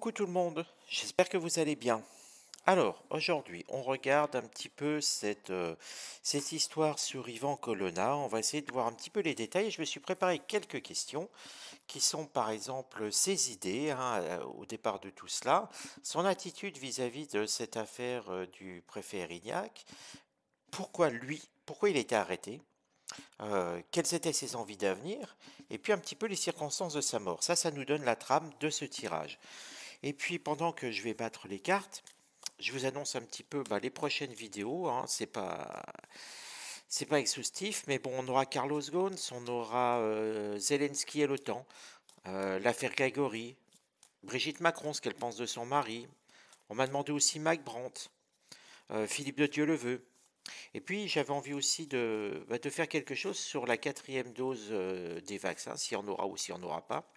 Coucou tout le monde, j'espère que vous allez bien. Alors, aujourd'hui, on regarde un petit peu cette histoire sur Ivan Colonna. On va essayer de voir un petit peu les détails. Je me suis préparé quelques questions qui sont par exemple ses idées au départ de tout cela, son attitude vis-à-vis de cette affaire du préfet Erignac, pourquoi il a été arrêté, quelles étaient ses envies d'avenir, et puis un petit peu les circonstances de sa mort. Ça nous donne la trame de ce tirage. Et puis pendant que je vais battre les cartes, je vous annonce un petit peu les prochaines vidéos. Hein. C'est pas exhaustif, mais bon, on aura Carlos Ghosn, on aura Zelensky et l'OTAN, l'affaire Grégory, Brigitte Macron, ce qu'elle pense de son mari. On m'a demandé aussi Mike Brandt, Philippe de Dieu-le-Veut. Et puis j'avais envie aussi de faire quelque chose sur la quatrième dose des vaccins, s'il y en aura ou s'il n'y en aura pas.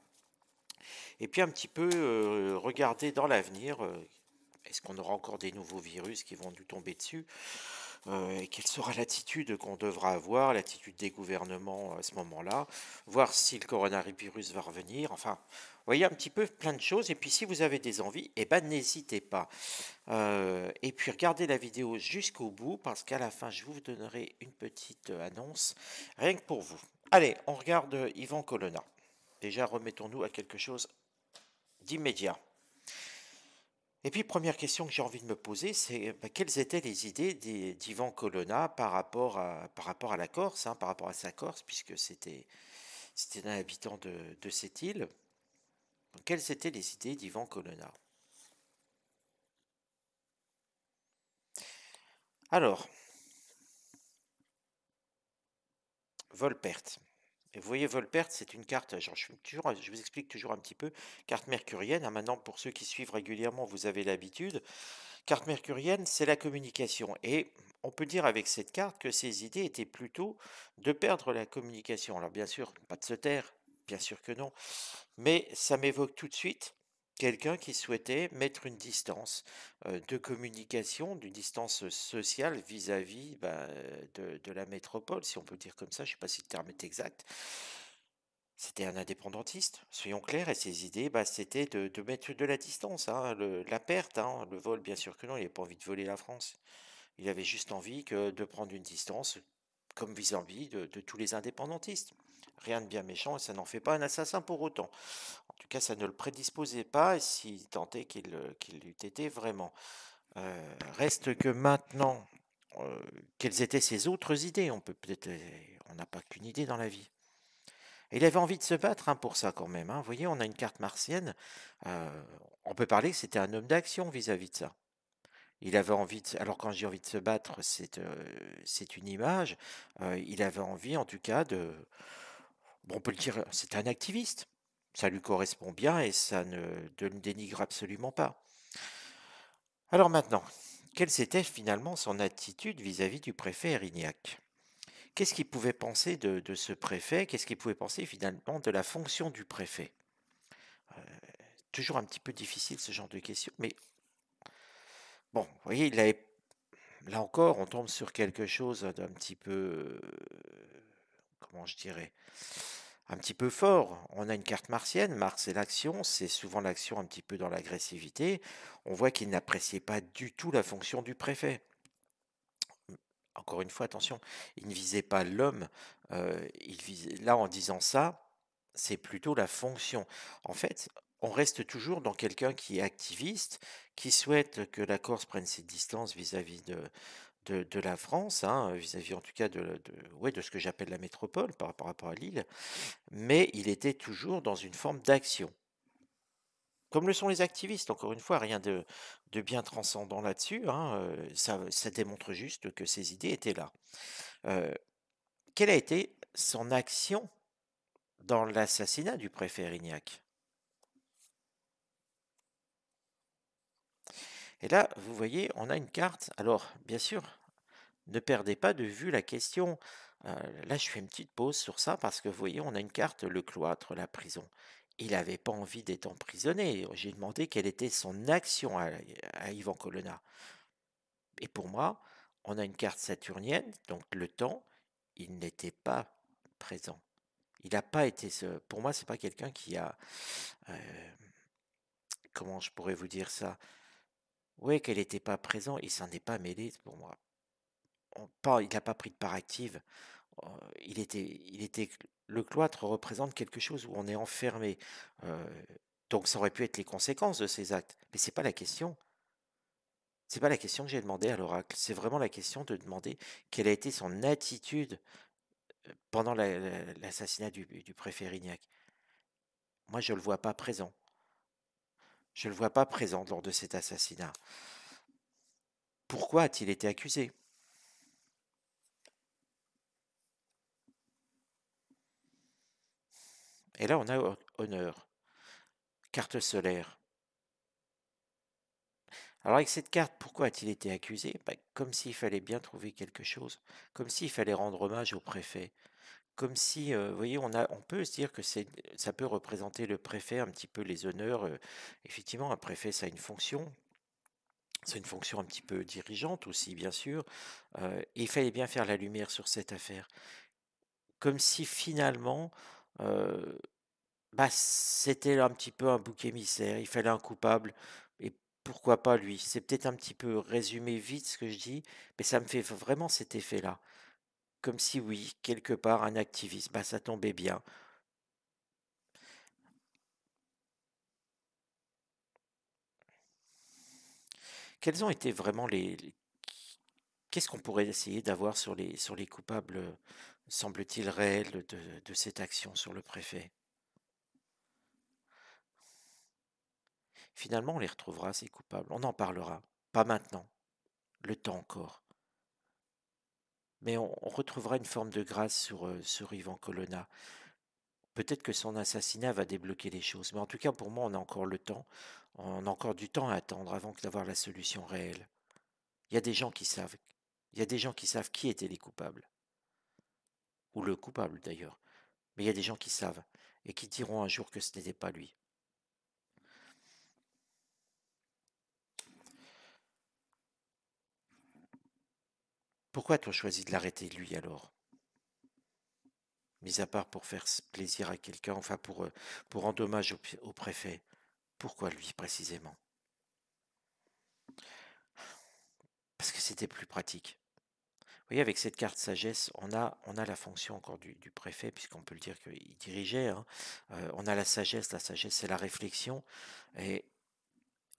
Et puis un petit peu regarder dans l'avenir. Est-ce qu'on aura encore des nouveaux virus qui vont nous tomber dessus? Et quelle sera l'attitude qu'on devra avoir, l'attitude des gouvernements à ce moment-là? Voir si le coronavirus va revenir. Enfin, vous voyez un petit peu plein de choses. Et puis si vous avez des envies, eh ben n'hésitez pas. Et puis regardez la vidéo jusqu'au bout parce qu'à la fin, je vous donnerai une petite annonce rien que pour vous. Allez, on regarde Ivan Colonna. Déjà, remettons-nous à quelque chose d'immédiat. Et puis, première question que j'ai envie de me poser, c'est quelles étaient les idées d'Ivan Colonna par rapport à la Corse, par rapport à sa Corse, puisque c'était un habitant de cette île. Donc, quelles étaient les idées d'Ivan Colonna? Alors, Volperte. Et vous voyez, Volperte, c'est une carte, genre, je vous explique toujours un petit peu, carte mercurienne. Maintenant, pour ceux qui suivent régulièrement, vous avez l'habitude. Carte mercurienne, c'est la communication. Et on peut dire avec cette carte que ses idées étaient plutôt de perdre la communication. Alors bien sûr, pas de se taire, bien sûr que non. Mais ça m'évoque tout de suite quelqu'un qui souhaitait mettre une distance de communication, d'une distance sociale vis-à-vis de la métropole, si on peut dire comme ça. Je ne sais pas si le terme est exact. C'était un indépendantiste, soyons clairs, et ses idées, c'était de mettre de la distance, la perte, le vol, bien sûr que non, il n'avait pas envie de voler la France. Il avait juste envie de prendre une distance, comme vis-à-vis de tous les indépendantistes. Rien de bien méchant, et ça n'en fait pas un assassin pour autant. En tout cas, ça ne le prédisposait pas, et s'il tentait qu'il l'eût été vraiment. Reste que maintenant, quelles étaient ses autres idées? On n'a pas qu'une idée dans la vie. Et il avait envie de se battre pour ça quand même. Vous voyez, on a une carte martienne. On peut parler que c'était un homme d'action vis-à-vis de ça. Il avait envie de, alors quand j'ai envie de se battre, c'est une image. Il avait envie, en tout cas, bon, on peut le dire, c'est un activiste. Ça lui correspond bien et ça ne le dénigre absolument pas. Alors maintenant, quelle était finalement son attitude vis-à-vis du préfet Erignac? Qu'est-ce qu'il pouvait penser de ce préfet? Qu'est-ce qu'il pouvait penser finalement de la fonction du préfet? Toujours un petit peu difficile ce genre de questions, mais bon, vous voyez, là encore, on tombe sur quelque chose d'un petit peu, comment je dirais, un petit peu fort. On a une carte martienne, Mars c'est l'action, c'est souvent l'action un petit peu dans l'agressivité. On voit qu'il n'appréciait pas du tout la fonction du préfet. Encore une fois, attention, il ne visait pas l'homme, là en disant ça, c'est plutôt la fonction. En fait, on reste toujours dans quelqu'un qui est activiste, qui souhaite que la Corse prenne ses distances vis-à-vis de la France, vis-à-vis en tout cas ouais, de ce que j'appelle la métropole par rapport à l'île, mais il était toujours dans une forme d'action. Comme le sont les activistes, encore une fois, rien de bien transcendant là-dessus, ça démontre juste que ses idées étaient là. Euh, Quelle a été son action dans l'assassinat du préfet Erignac? Et là, vous voyez, on a une carte. Alors, bien sûr, ne perdez pas de vue la question. Là, je fais une petite pause sur ça parce que vous voyez, on a une carte, le cloître, la prison. Il n'avait pas envie d'être emprisonné. J'ai demandé quelle était son action à Ivan Colonna. Et pour moi, on a une carte saturnienne, donc le temps, il n'était pas présent. Il n'a pas été. Pour moi, c'est pas quelqu'un euh, comment je pourrais vous dire ça? Ouais, qu'elle était pas présent, il s'en est pas mêlé pour moi. Pas il a pas pris de part active, heu, il était le cloître représente quelque chose où on est enfermé, heu, donc ça aurait pu être les conséquences de ses actes, mais c'est pas la question. C'est pas la question que j'ai demandé à l'oracle, c'est vraiment la question de demander quelle a été son attitude, pendant l'assassinat du préfet Rignac. Moi, je le vois pas présent. Je le vois pas présent lors de cet assassinat. Pourquoi a-t-il été accusé? Et là, on a honneur, carte solaire. Alors avec cette carte, pourquoi a-t-il été accusé? Bah, comme s'il fallait bien trouver quelque chose, comme s'il fallait rendre hommage au préfet, comme si, vous voyez, on peut se dire que ça peut représenter le préfet, un petit peu les honneurs. Effectivement, un préfet, ça a une fonction, c'est une fonction un petit peu dirigeante aussi, bien sûr, et il fallait bien faire la lumière sur cette affaire. Comme si finalement, heu, bah, c'était un petit peu un bouc émissaire, il fallait un coupable et pourquoi pas lui? C'est peut-être un petit peu résumé vite ce que je dis, mais ça me fait vraiment cet effet-là. Comme si oui, quelque part un activiste, bah, ça tombait bien. Quels ont été vraiment les qu'est-ce qu'on pourrait essayer d'avoir sur les coupables, semble-t-il réels de cette action sur le préfet? Finalement, on les retrouvera ces coupables, on en parlera, pas maintenant, le temps encore. Mais on retrouvera une forme de grâce sur Ivan Colonna. Peut-être que son assassinat va débloquer les choses, mais en tout cas pour moi, on a encore le temps. On a encore du temps à attendre avant d'avoir la solution réelle. Il y a des gens qui savent. Il y a des gens qui savent qui étaient les coupables, ou le coupable d'ailleurs. Mais il y a des gens qui savent et qui diront un jour que ce n'était pas lui. Pourquoi as-tu choisi de l'arrêter lui alors? Mis à part pour faire plaisir à quelqu'un, enfin pour rendre hommage au préfet. Pourquoi lui précisément? Parce que c'était plus pratique. Vous voyez, avec cette carte sagesse, on a la fonction encore du préfet, puisqu'on peut le dire qu'il dirigeait, hein. On a la sagesse c'est la réflexion, et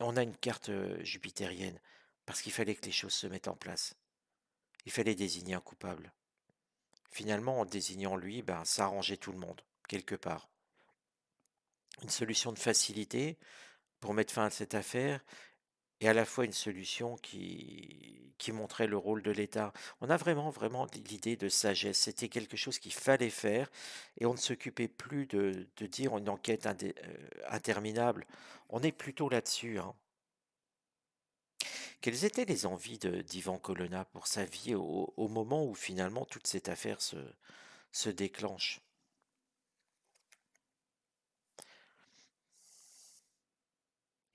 on a une carte jupitérienne, parce qu'il fallait que les choses se mettent en place. Il fallait désigner un coupable. Finalement, en désignant lui, ben, ça arrangeait tout le monde, quelque part. Une solution de facilité pour mettre fin à cette affaire, et à la fois une solution qui montrait le rôle de l'État. On a vraiment l'idée de sagesse. C'était quelque chose qu'il fallait faire et on ne s'occupait plus de dire une enquête interminable. On est plutôt là-dessus, hein. Quelles étaient les envies d'Ivan Colonna pour sa vie au moment où finalement toute cette affaire se déclenche?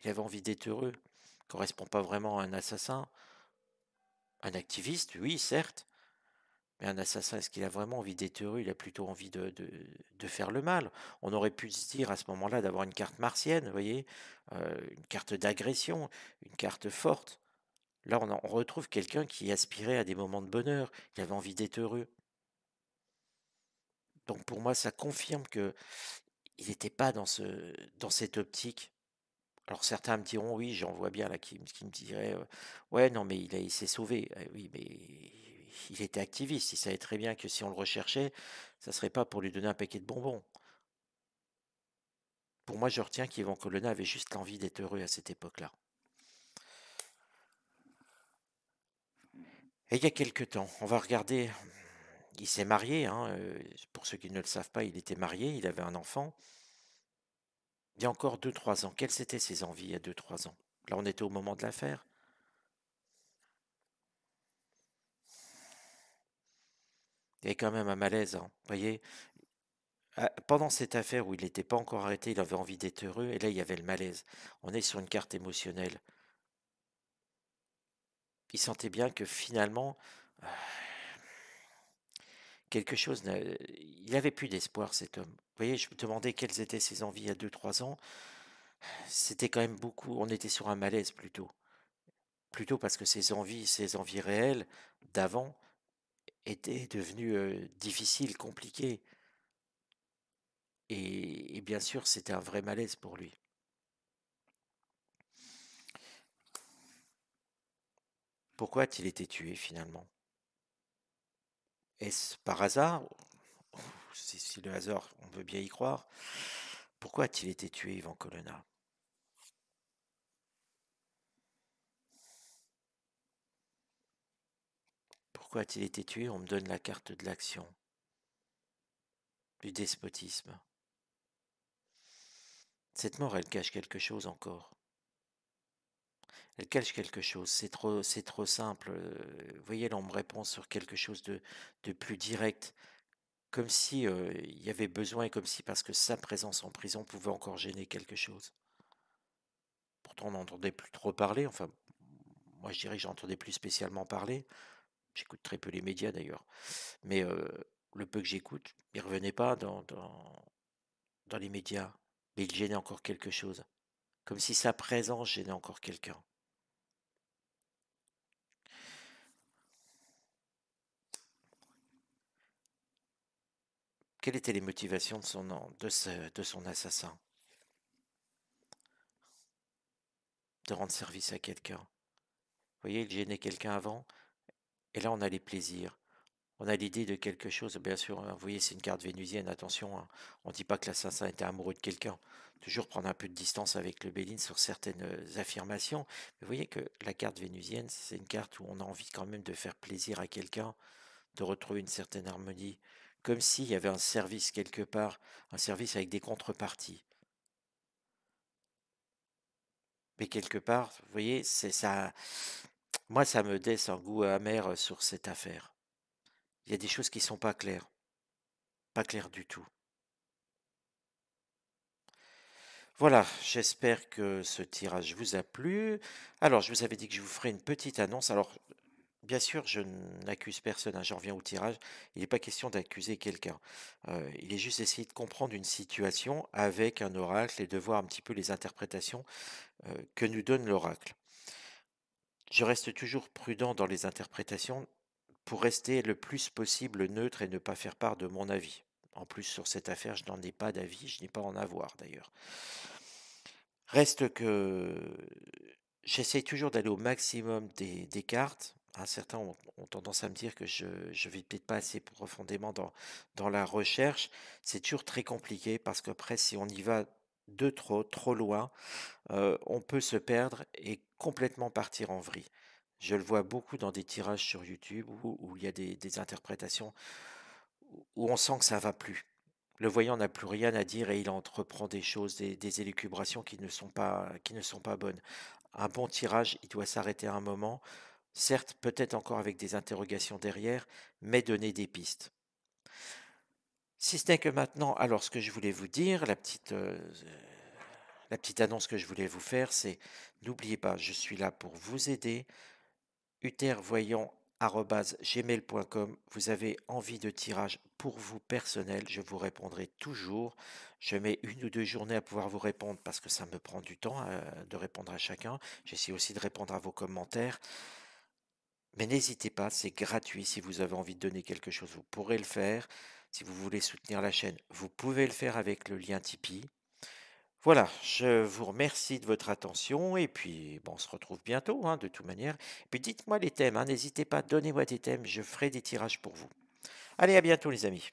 Il avait envie d'être heureux. Correspond pas vraiment à un assassin. Un activiste, oui, certes. Mais un assassin, est-ce qu'il a vraiment envie d'être heureux? Il a plutôt envie de faire le mal. On aurait pu se dire à ce moment-là d'avoir une carte martienne, vous voyez, une carte d'agression, une carte forte. Là, on retrouve quelqu'un qui aspirait à des moments de bonheur. Il avait envie d'être heureux. Donc pour moi, ça confirme que il n'était pas dans cette optique. Alors certains me diront, oui, j'en vois bien là, qui me diraient, ouais, non, mais il s'est sauvé. Oui, mais il était activiste. Il savait très bien que si on le recherchait, ça serait pas pour lui donner un paquet de bonbons. Pour moi, je retiens qu'Yvan Colonna avait juste l'envie d'être heureux à cette époque-là. Et il y a quelque temps, on va regarder, il s'est marié, hein, pour ceux qui ne le savent pas, il était marié, il avait un enfant. Il y a encore 2 3 ans, quelles étaient ses envies il y a 2 3 ans? Là, on était au moment de l'affaire. Il y avait quand même un malaise, hein. Vous voyez, pendant cette affaire où il n'était pas encore arrêté, il avait envie d'être heureux, et là, il y avait le malaise. On est sur une carte émotionnelle. Il sentait bien que finalement, euh, quelque chose, il avait plus d'espoir, cet homme. Vous voyez, je me demandais quelles étaient ses envies il y a 2 3 ans. C'était quand même beaucoup, on était sur un malaise plutôt. Plutôt parce que ses envies réelles d'avant étaient devenues difficiles, compliquées. Et bien sûr, c'était un vrai malaise pour lui. Pourquoi a-t-il été tué finalement? Est-ce par hasard? Si le hasard, on veut bien y croire. Pourquoi a-t-il été tué, Ivan Colonna? Pourquoi a-t-il été tué? On me donne la carte de l'action, du despotisme. Cette mort, elle cache quelque chose encore. Elle cache quelque chose. C'est trop simple. Vous voyez, là, on me répond sur quelque chose de plus direct. Comme si il y avait besoin et comme si parce que sa présence en prison pouvait encore gêner quelque chose. Pourtant, on n'entendait plus trop parler. Enfin, moi, je dirais que j'entendais plus spécialement parler. J'écoute très peu les médias d'ailleurs. Mais le peu que j'écoute, il revenait pas dans les médias. Mais il gênait encore quelque chose. Comme si sa présence gênait encore quelqu'un. Quelles étaient les motivations de son assassin? De rendre service à quelqu'un. Vous voyez, il gênait quelqu'un avant, et là on a les plaisirs. On a l'idée de quelque chose, bien sûr, hein, vous voyez, c'est une carte vénusienne, attention, hein, on ne dit pas que l'assassin était amoureux de quelqu'un. Toujours prendre un peu de distance avec le Béline sur certaines affirmations. Mais vous voyez que la carte vénusienne, c'est une carte où on a envie quand même de faire plaisir à quelqu'un, de retrouver une certaine harmonie, comme s'il y avait un service quelque part, un service avec des contreparties. Mais quelque part, vous voyez, c'est ça. Moi, ça me laisse un goût amer sur cette affaire. Il y a des choses qui sont pas claires du tout. Voilà, j'espère que ce tirage vous a plu. Alors, je vous avais dit que je vous ferai une petite annonce. Alors, bien sûr, je n'accuse personne, hein, j'en reviens au tirage. Il n'est pas question d'accuser quelqu'un. Il est juste d'essayer de comprendre une situation avec un oracle et de voir un petit peu les interprétations que nous donne l'oracle. Je reste toujours prudent dans les interprétations pour rester le plus possible neutre et ne pas faire part de mon avis. En plus, sur cette affaire, je n'en ai pas d'avis, je n'ai pas à en avoir d'ailleurs. Reste que j'essaie toujours d'aller au maximum des cartes. Hein, certains ont tendance à me dire que je ne vais peut-être pas assez profondément dans la recherche. C'est toujours très compliqué parce qu'après, si on y va de trop loin, on peut se perdre et complètement partir en vrille. Je le vois beaucoup dans des tirages sur YouTube où il y a des interprétations où on sent que ça va plus. Le voyant n'a plus rien à dire et il entreprend des choses, des élucubrations qui ne sont pas bonnes. Un bon tirage, il doit s'arrêter à un moment, certes peut-être encore avec des interrogations derrière, mais donner des pistes. Si ce n'est que maintenant, alors ce que je voulais vous dire, la petite annonce que je voulais vous faire, c'est n'oubliez pas, je suis là pour vous aider. uthervoyant@gmail.com. Vous avez envie de tirage pour vous personnel, je vous répondrai toujours. Je mets 1 ou 2 journées à pouvoir vous répondre parce que ça me prend du temps de répondre à chacun. J'essaie aussi de répondre à vos commentaires. Mais n'hésitez pas, c'est gratuit. Si vous avez envie de donner quelque chose, vous pourrez le faire. Si vous voulez soutenir la chaîne, vous pouvez le faire avec le lien Tipeee. Voilà, je vous remercie de votre attention et puis bon, on se retrouve bientôt, hein, de toute manière. Et puis dites-moi les thèmes, hein, n'hésitez pas, donnez-moi des thèmes, je ferai des tirages pour vous. Allez, à bientôt les amis.